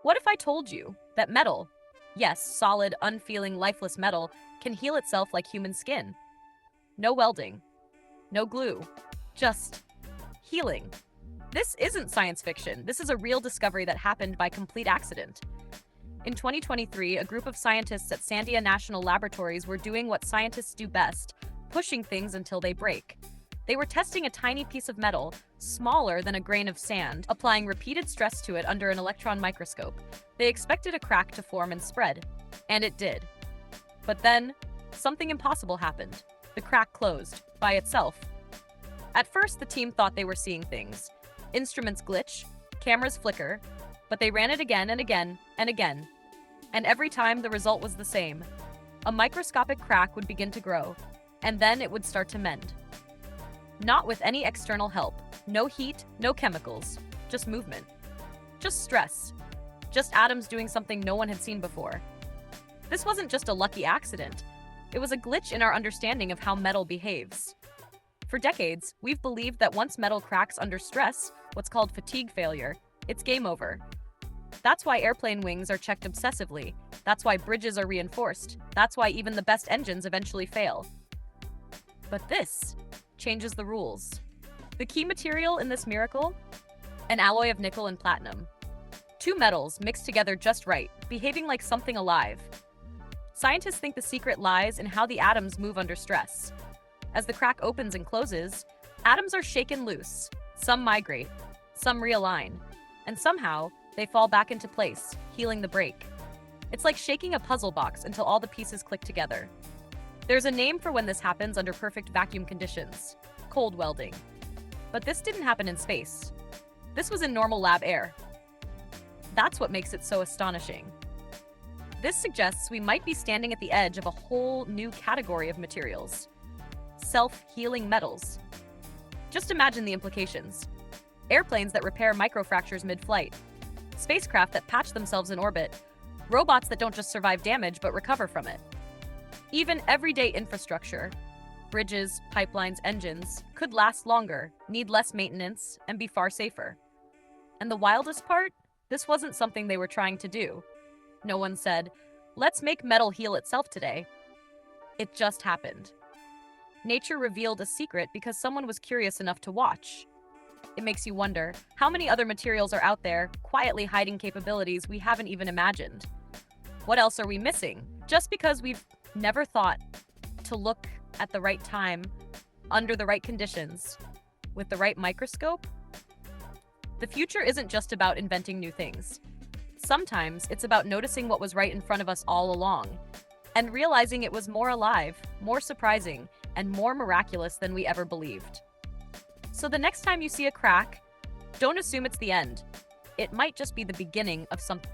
What if I told you that metal, yes, solid, unfeeling, lifeless metal, can heal itself like human skin? No welding, no glue, just healing. This isn't science fiction. This is a real discovery that happened by complete accident. In 2023, a group of scientists at Sandia National Laboratories were doing what scientists do best, pushing things until they break. They were testing a tiny piece of metal, smaller than a grain of sand, applying repeated stress to it under an electron microscope. They expected a crack to form and spread, and it did. But then, something impossible happened. The crack closed, by itself. At first, the team thought they were seeing things. Instruments glitch, cameras flicker, but they ran it again and again and again. And every time, the result was the same. A microscopic crack would begin to grow, and then it would start to mend. Not with any external help. No heat, no chemicals. Just movement. Just stress. Just atoms doing something no one had seen before. This wasn't just a lucky accident. It was a glitch in our understanding of how metal behaves. For decades, we've believed that once metal cracks under stress, what's called fatigue failure, it's game over. That's why airplane wings are checked obsessively. That's why bridges are reinforced. That's why even the best engines eventually fail. But this changes the rules. The key material in this miracle? An alloy of nickel and platinum. Two metals mixed together just right, behaving like something alive. Scientists think the secret lies in how the atoms move under stress. As the crack opens and closes, atoms are shaken loose. Some migrate, some realign, and somehow they fall back into place, healing the break. It's like shaking a puzzle box until all the pieces click together. There's a name for when this happens under perfect vacuum conditions: cold welding. But this didn't happen in space. This was in normal lab air. That's what makes it so astonishing. This suggests we might be standing at the edge of a whole new category of materials: self-healing metals. Just imagine the implications. Airplanes that repair microfractures mid-flight, spacecraft that patch themselves in orbit, robots that don't just survive damage but recover from it. Even everyday infrastructure, bridges, pipelines, engines, could last longer, need less maintenance, and be far safer. And the wildest part? This wasn't something they were trying to do. No one said, "Let's make metal heal itself today." It just happened. Nature revealed a secret because someone was curious enough to watch. It makes you wonder, how many other materials are out there, quietly hiding capabilities we haven't even imagined? What else are we missing? Just because we've never thought to look at the right time, under the right conditions, with the right microscope? The future isn't just about inventing new things. Sometimes it's about noticing what was right in front of us all along, and realizing it was more alive, more surprising, and more miraculous than we ever believed. So the next time you see a crack, don't assume it's the end. It might just be the beginning of something